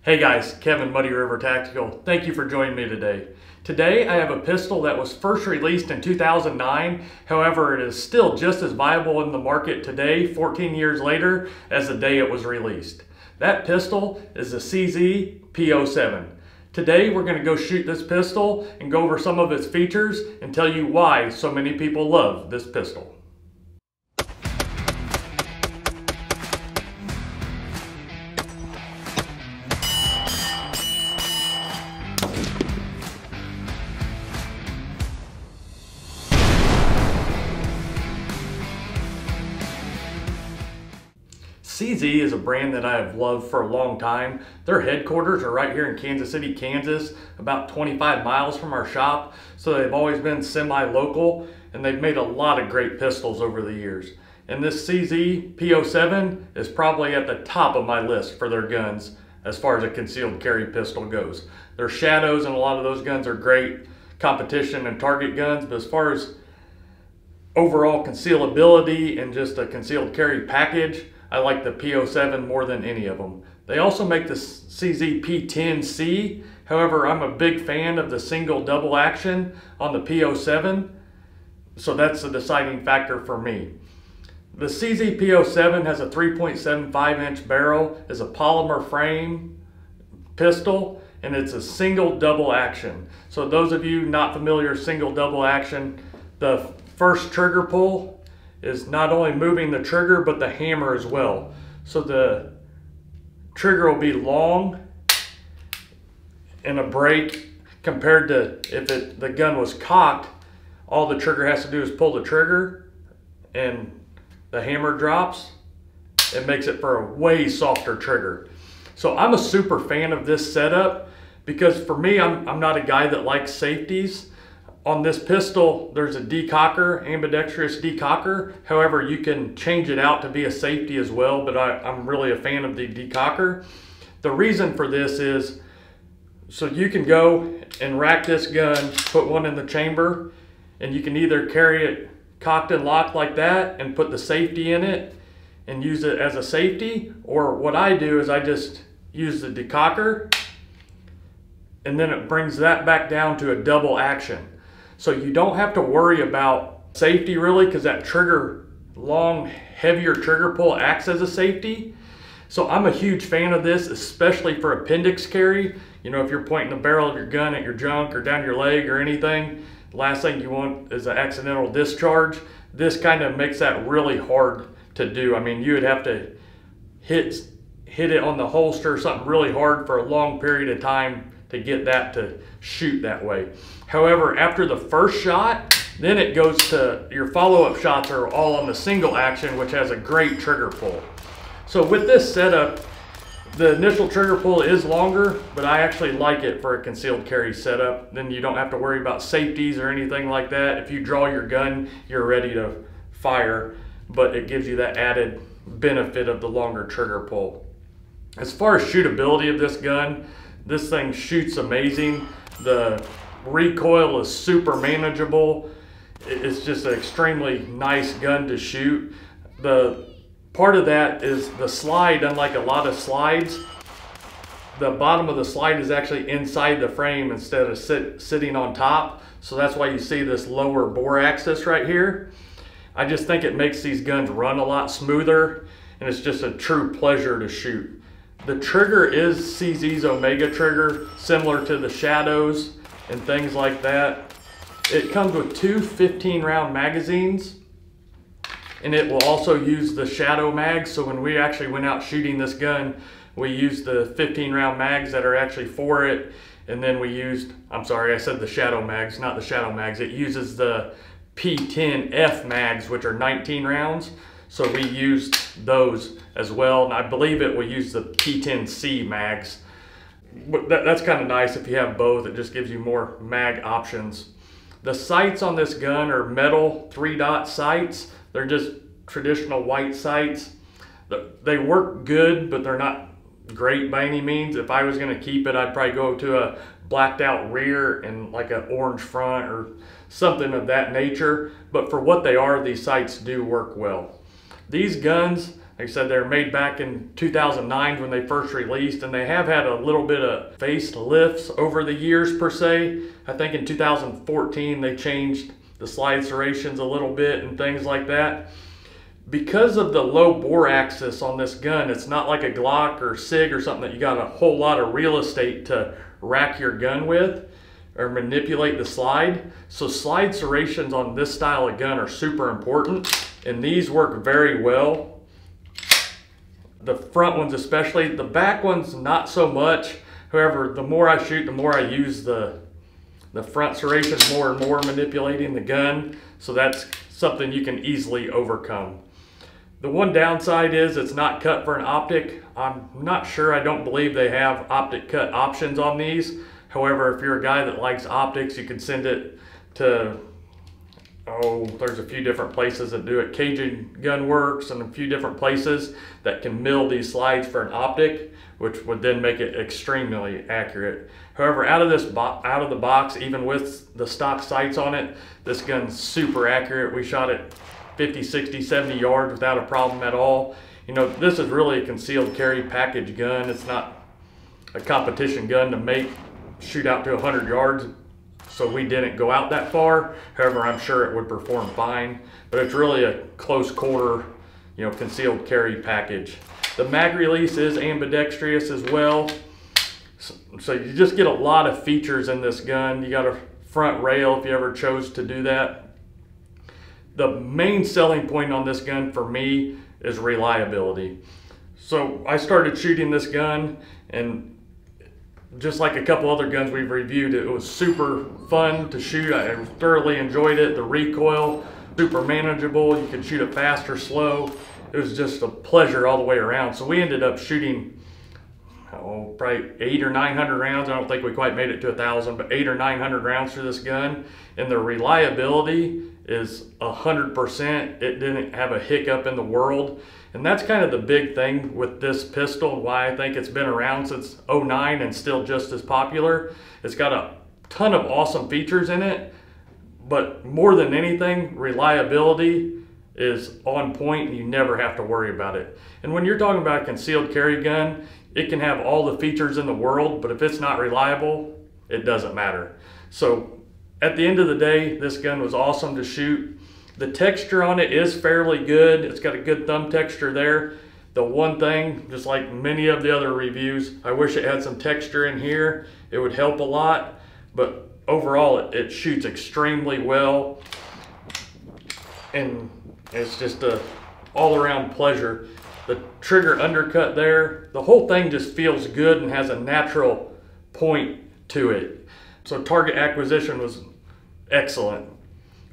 Hey guys, Kevin, Muddy River Tactical. Thank you for joining me today. Today I have a pistol that was first released in 2009. However, it is still just as viable in the market today, 14 years later, as the day it was released. That pistol is the CZ P07. Today we're going to go shoot this pistol and go over some of its features and tell you why so many people love this pistol. CZ is a brand that I have loved for a long time. Their headquarters are right here in Kansas City, Kansas, about 25 miles from our shop. So they've always been semi-local and they've made a lot of great pistols over the years. And this CZ P07 is probably at the top of my list for their guns as far as a concealed carry pistol goes. Their shadows and a lot of those guns are great competition and target guns, but as far as overall concealability and just a concealed carry package, I like the P07 more than any of them. They also make the CZ P10C. However, I'm a big fan of the single double action on the P07. So that's the deciding factor for me. The CZ P07 has a 3.75 inch barrel, is a polymer frame pistol, and it's a single double action. So those of you not familiar single double action, the first trigger pull is not only moving the trigger, but the hammer as well. So the trigger will be long in a break compared to if the gun was cocked, all the trigger has to do is pull the trigger and the hammer drops. It makes it for a way softer trigger. So I'm a super fan of this setup because for me, I'm not a guy that likes safeties. On this pistol, there's a decocker, ambidextrous decocker. However, you can change it out to be a safety as well, but I'm really a fan of the decocker. The reason for this is so you can go and rack this gun, put one in the chamber, and you can either carry it cocked and locked like that and put the safety in it and use it as a safety, or what I do is I just use the decocker and then it brings that back down to a double action. So you don't have to worry about safety really, because that trigger, long, heavier trigger pull acts as a safety. So I'm a huge fan of this, especially for appendix carry. You know, if you're pointing the barrel of your gun at your junk or down your leg or anything, the last thing you want is an accidental discharge. This kind of makes that really hard to do. I mean, you would have to hit it on the holster or something really hard for a long period of time to get that to shoot that way. However, after the first shot, then it goes to your follow-up shots are all on the single action, which has a great trigger pull. So with this setup, the initial trigger pull is longer, but I actually like it for a concealed carry setup. Then you don't have to worry about safeties or anything like that. If you draw your gun, you're ready to fire, but it gives you that added benefit of the longer trigger pull. As far as shootability of this gun, this thing shoots amazing. The recoil is super manageable. It's just an extremely nice gun to shoot. The part of that is the slide. Unlike a lot of slides, the bottom of the slide is actually inside the frame instead of sitting on top. So that's why you see this lower bore axis right here. I just think it makes these guns run a lot smoother, and it's just a true pleasure to shoot. The trigger is CZ's Omega trigger, similar to the Shadows and things like that. It comes with two 15-round magazines, and it will also use the Shadow mags. So when we actually went out shooting this gun, we used the 15-round mags that are actually for it, and then we used, I'm sorry, I said the Shadow mags, not the Shadow mags. It uses the P10F mags, which are 19 rounds. So we used those as well, and I believe it will use the P10C mags. But that's kind of nice if you have both. It just gives you more mag options. The sights on this gun are metal 3-dot sights. They're just traditional white sights. They work good, but they're not great by any means. If I was going to keep it, I'd probably go to a blacked out rear and like an orange front or something of that nature. But for what they are, these sights do work well. These guns, Like I said, they were made back in 2009 when they first released, and they have had a little bit of facelifts over the years per se. I think in 2014 they changed the slide serrations a little bit and things like that. Because of the low bore axis on this gun, it's not like a Glock or SIG or something that you got a whole lot of real estate to rack your gun with or manipulate the slide. So slide serrations on this style of gun are super important, and these work very well. The front ones especially, the back ones not so much. However, the more I shoot, the more I use the front serrations more and more, manipulating the gun. So that's something you can easily overcome. The one downside is it's not cut for an optic. I'm not sure, I don't believe they have optic cut options on these. However, if you're a guy that likes optics, you can send it to, there's a few different places that do it. Cajun Gun Works and a few different places that can mill these slides for an optic, which would then make it extremely accurate. However, out of the box, even with the stock sights on it, this gun's super accurate. We shot it 50, 60, 70 yards without a problem at all. You know, this is really a concealed carry package gun. It's not a competition gun to shoot out to 100 yards. So we didn't go out that far. However, I'm sure it would perform fine, but it's really a close quarter, concealed carry package. The mag release is ambidextrous as well. So you just get a lot of features in this gun. You got a front rail if you ever chose to do that. The main selling point on this gun for me is reliability. So I started shooting this gun, and just like a couple other guns we've reviewed, it was super fun to shoot. I thoroughly enjoyed it. The recoil, super manageable. You could shoot it fast or slow. It was just a pleasure all the way around. So we ended up shooting, probably 800 or 900 rounds. I don't think we quite made it to 1,000, but 800 or 900 rounds through this gun. And the reliability is 100%. It didn't have a hiccup in the world. And that's kind of the big thing with this pistol, and why I think it's been around since '09 and still just as popular. It's got a ton of awesome features in it, but more than anything, reliability is on point and you never have to worry about it. And when you're talking about a concealed carry gun, it can have all the features in the world, but if it's not reliable, it doesn't matter. So at the end of the day, this gun was awesome to shoot. The texture on it is fairly good. It's got a good thumb texture there. The one thing, just like many of the other reviews, I wish it had some texture in here. It would help a lot, but overall it shoots extremely well. And it's just a all-around pleasure. The trigger undercut there, the whole thing just feels good and has a natural point to it. So target acquisition was excellent.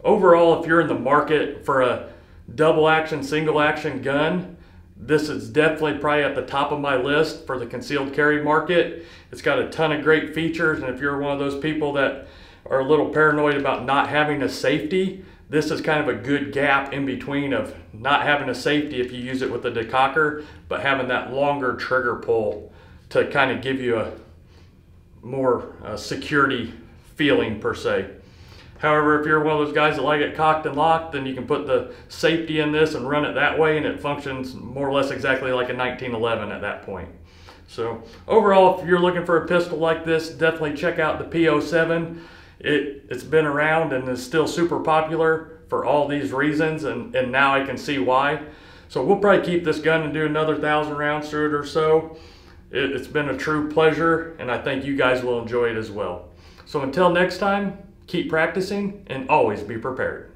Overall, if you're in the market for a double action, single action gun, this is definitely probably at the top of my list for the concealed carry market. It's got a ton of great features, and if you're one of those people that are a little paranoid about not having a safety, this is kind of a good gap in between of not having a safety if you use it with a decocker, but having that longer trigger pull to kind of give you a more security feeling per se. However, if you're one of those guys that like it cocked and locked, then you can put the safety in this and run it that way, and it functions more or less exactly like a 1911 at that point. So overall, if you're looking for a pistol like this, definitely check out the P07. It's been around and is still super popular for all these reasons, and now I can see why. So we'll probably keep this gun and do another 1,000 rounds through it or so. It's been a true pleasure, and I think you guys will enjoy it as well. So until next time, keep practicing and always be prepared.